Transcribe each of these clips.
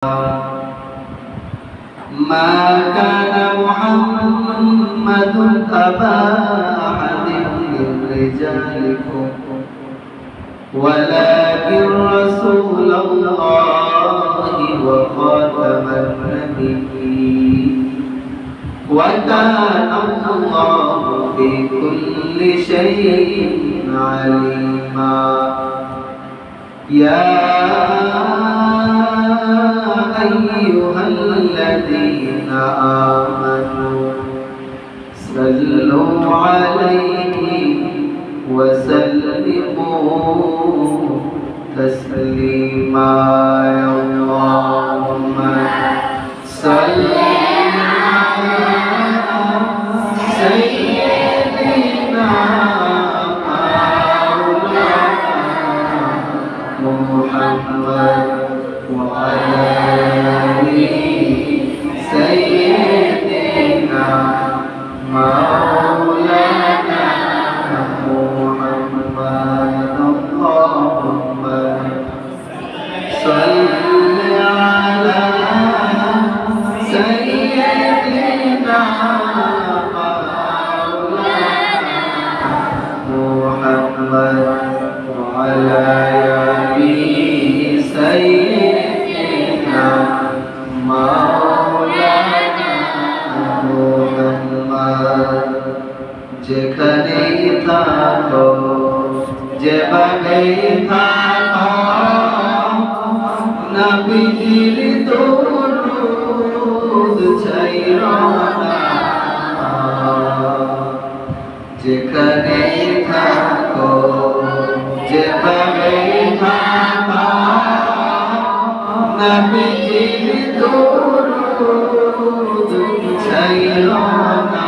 ما كان محمد أبا أحد من رجالكم ولكن رسول الله وخاتم النبيين وكان الله بكل شيء عليما يا أيها الذين آمنوا صلوا عليه وسلموا تسليما اللهم صل على سيدنا محمد وعلى آله سيدنا مولانا محمد اللهم صل على سيدنا مولانا محمد وعلى آله سيدنا مولانا محمد যেখানেই থাকো যেভাবেই থাকো নবীজির দরুদ ছাইরো না যেখানেই থাকো যেভাবেই থাকো নবীজির দরুদ ছাইরো না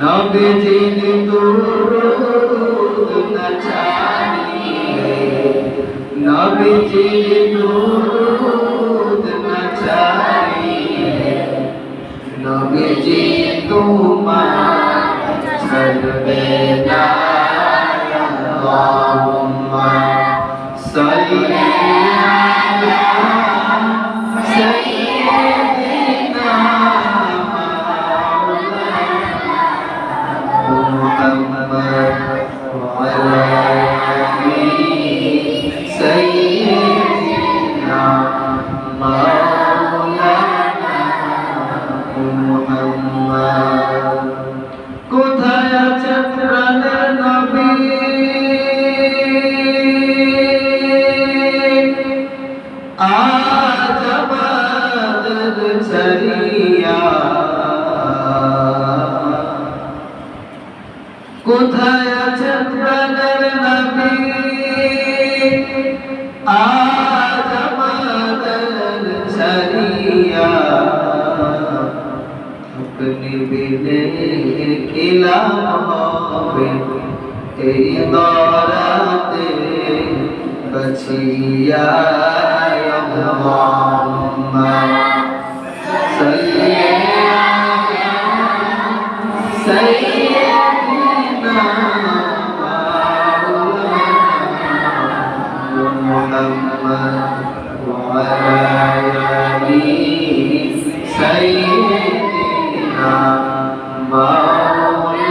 নবীজির দরুদ না ছাড়িয়ে নবীজির দরুদ না ছাড়িয়ে নবীজি তোমার ছাড়বে না আল্লাহুম্মা সাল্লি আলা সাইয়্যিদিনা محمد وعلى آله سيدنا مولانا محمد কোথায় আছেন প্রাণের নবী আজ আমাদের ছাড়িয়া কোথায় আছেন প্রাণের নবী আজ আমাদের ছাড়িয়া আপনি বিনে কিলা হবে এই দরাতে বচিয়া আল্লাহুম্মা সাল্লি আলা সাইয়্যিদিনা محمد وعلى آله سيدنا مولانا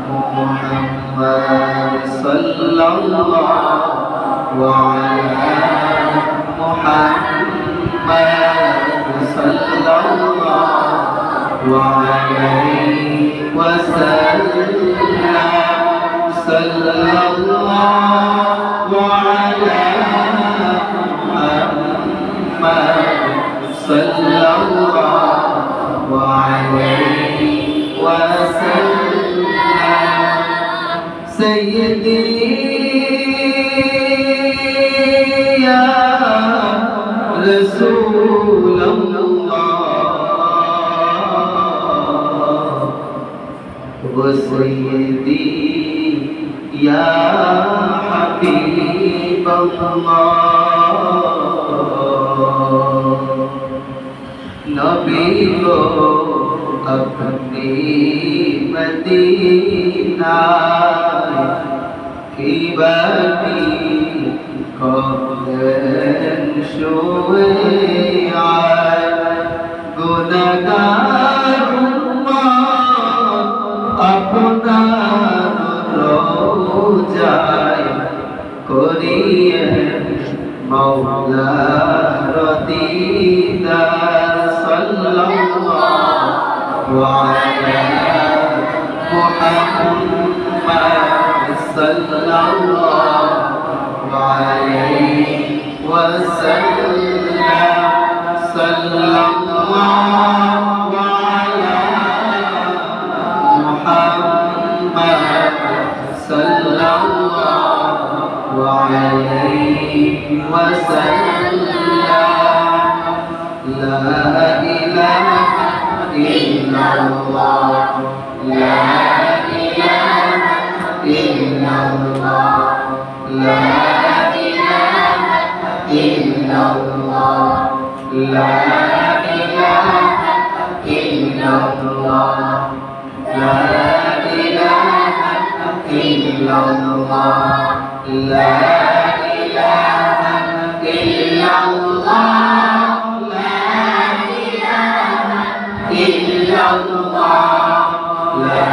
محمد صلى الله وعلى محمد صلى الله وعليه وسلم صلى الله وعلى محمد صلى الله عليه وسلم سيدي يا رسول الله وسيدي يا حبيب الله نبي کو اپنی مدینہ کی بانی ছুঁয়ে আয় গুনাহগার উম্মত আপনার রওজায় করিয়ে মাওলার দিদার সাল্লাল্লাহু আলা মুহাম্মাদ সাল্লাল্লাহু আলাইহি ওয়াসাল্লাম সাল্লাল্লাহু আলা মুহাম্মাদ সাল্লাল্লাহু আলাইহি ওয়াসাল্লাম লা ইলাহা ইল্লাল্লাহ লা ইলাহা ইল্লাল্লাহ লা ইলাহা ইল্লাল্লাহ লা ইলাহা ইল্লাল্লাহ লা ইলাহা ইল্লাল্লাহ লা ইলাহা ইল্লাল্লাহ লা ইলাহা ইল্লাল্লাহ লা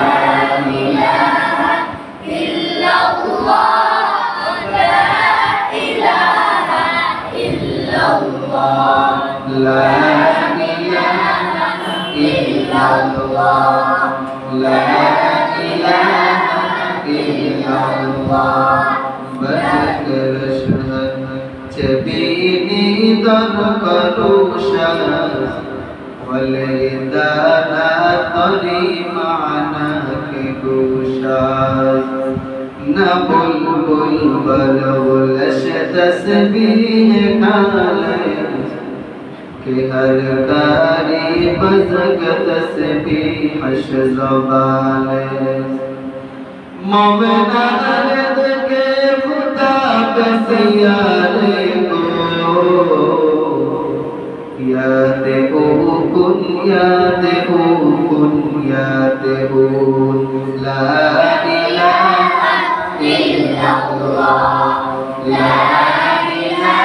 ইলাহা لا إله إلا الله لا إله إلا الله بذكر شهر جبيني ذكر شهر وليدانا طري معناك بوشار نبلبل بلولش تسبيح كالي کہ ہر کاری بزگ تسبیح زبان مومنا رد کے خدا بسیارے کو یاد او کن یاد او کن یاد او لا الہ الا اللہ لا الہ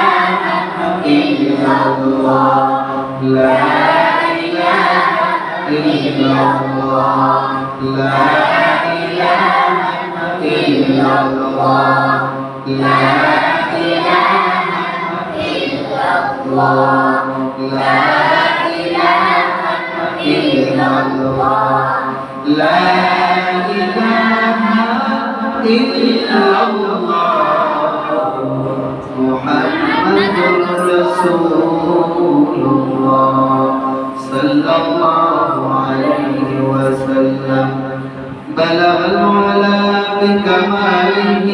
الا اللہ لا إله إلا الله لا إله إلا الله لا إله إلا الله لا إله إلا الله لا إله إلا الله محمد رسول الله صلى الله عليه وسلم بلغ العلا بكماله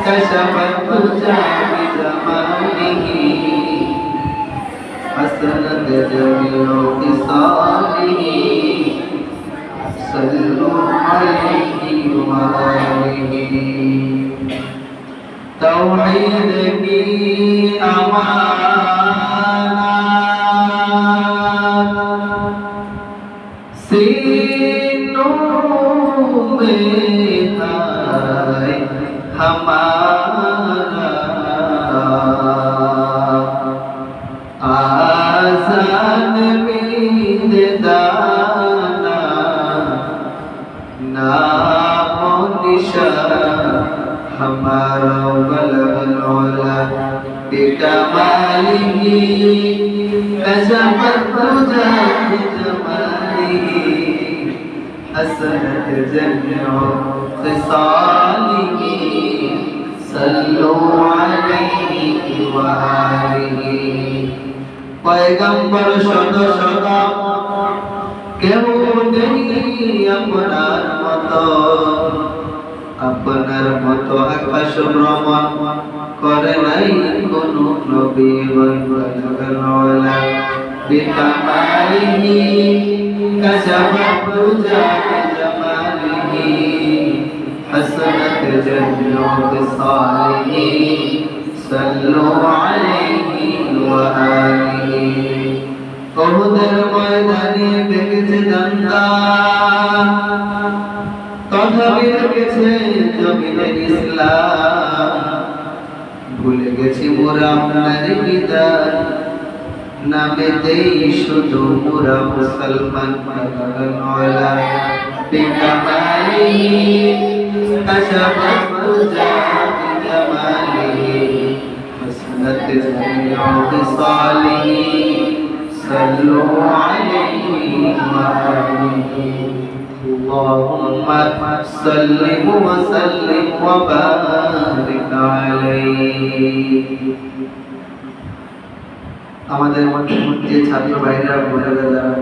كشف الدجى بجماله حسنت جميع خصاله صلوا عليه وآله توحید کی امانت سینوں میں ہے ہمارا آزان بید دانا نام و نشان ہمارا بلغ العلا بکمالہ کشف الدجى بجمالہ حسنت جميع خصالہ صلوا علیہ وآلہ पैगंबर শত শত কেউ নেই আপনার মতো আপনার মতো আকাশ ভ্রমণ করে নাই কোন নবী বললা বিকামালিহি কাশাফাত দুজা বিজামালিহি হাসানাত জামিউ বিসালিহি সাল্লু আলাইহি ওয়া আলিহি উহুদের ময়দানে দেখেছে জান্নাত তথাপি রেখেছে জমিনে ইসলাম ভুলে গেছি মোরা আপনার বিধান নামেতেই শুধু মোরা মুসলমান كشفت رجا بجماله حسنت جميع خصاله صلوا عليه وآله اللهم صل وسلم وبارك عليه আমাদের যে ছাত্র ভাইরা বোনেরা যারা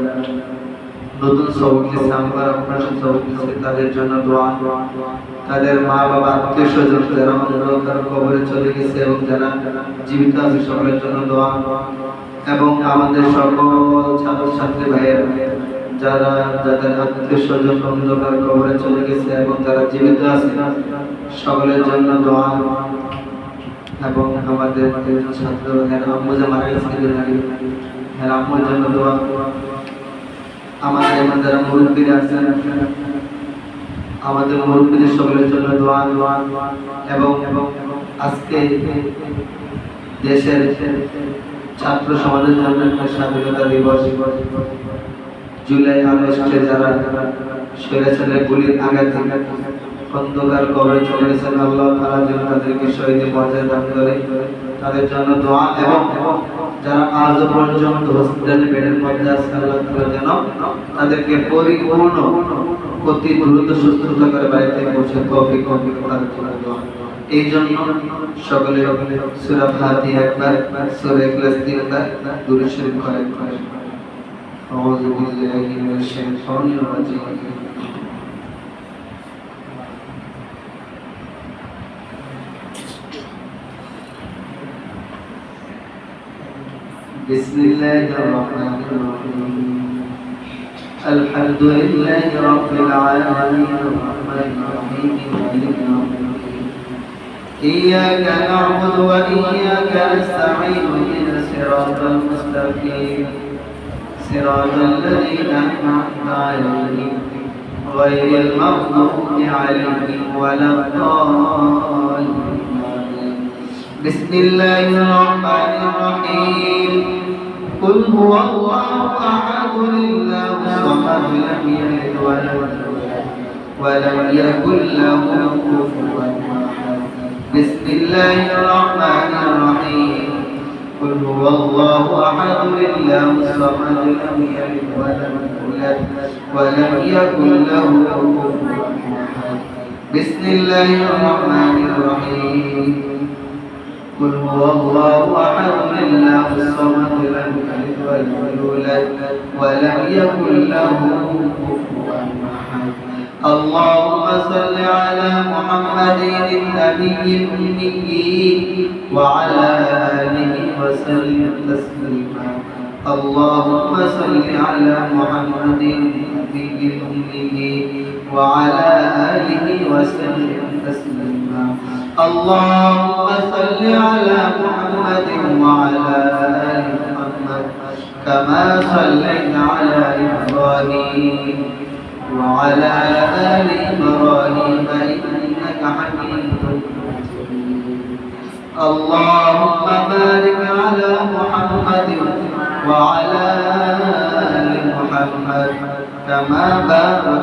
নতুন সবক সামবার আপনার সবক তাদের জন্য দোয়া তাদের মা বাবা আত্মীয় স্বজন যারা অন্ধকার কবরে চলে গেছে এবং যারা জীবিত আছে সকলের জন্য দোয়া এবং আমাদের সকল ছাত্র ছাত্রী ভাইয়ের যারা যাদের আত্মীয় স্বজন অন্ধকার কবরে চলে গেছে এবং যারা জীবিত আছে সকলের জন্য দোয়া এবং আমাদের ছাত্র আম্মু যে মারা গেছে আম্মুর জন্য দোয়া আমাদের যারা মুরব্বীরা আছেন আমাদের মুরব্বীদের সকলের জন্য দোয়া এবং আজকে দেশের ছাত্র সমাজের জন্য স্বাধীনতা দিবস জুলাই আগস্টে যারা স্বৈরাচারের গুলির আঘাত অন্ধকার কবরে চলে গেছেন আল্লাহ তাআলা যেন তাদেরকে শহীদ মর্যাদা দান করে তাদের জন্য দোয়া এবং যারা আজ পর্যন্ত হসপিটালে বেডের মধ্যে আছে আল্লাহ তাআলা যেন তাদেরকে পরিপূর্ণ অতি দ্রুত সুস্থতা করে বাড়িতে পৌঁছে তৌফিক দান করে দোয়া এই জন্য সকলে সূরা ফাতিহা একবার সূরা ইখলাস তিনবার দুরূদ শরীফ করে আউযু বিল্লাহি মিনাশ শাইতানির রাজিম بسم الله الرحمن الرحيم الحمد لله رب العالمين الرحمن الرحيم مالك يوم الدين إياك نعبد وإياك نستعين اهدنا الصراط المستقيم صراط الذين أنعمت عليهم غير المغضوب عليهم ولا الضالين بسم الله الرحمن الرحيم قل هو الله أحد الله الصمد لم يلد ولم يكن له كفوا أحد بسم الله الرحمن الرحيم قل هو الله أحد الله الصمد لم يلد ولم يكن له كفوا أحد بسم الله الرحمن الرحيم قل هو الله أحد الله الصمد لم يلد ولم يكن له كفوا أحد اللهم صل على محمد النبي الأمي وعلى آله وسلم تسليما اللهم صل على محمد النبي الأمي وعلى آله وسلم تسليما اللهم صل على محمد وعلى آل محمد كما صليت على إبراهيم وعلى آل إبراهيم إنك حميد مجيد اللهم بارك على محمد وعلى آل محمد كما باركت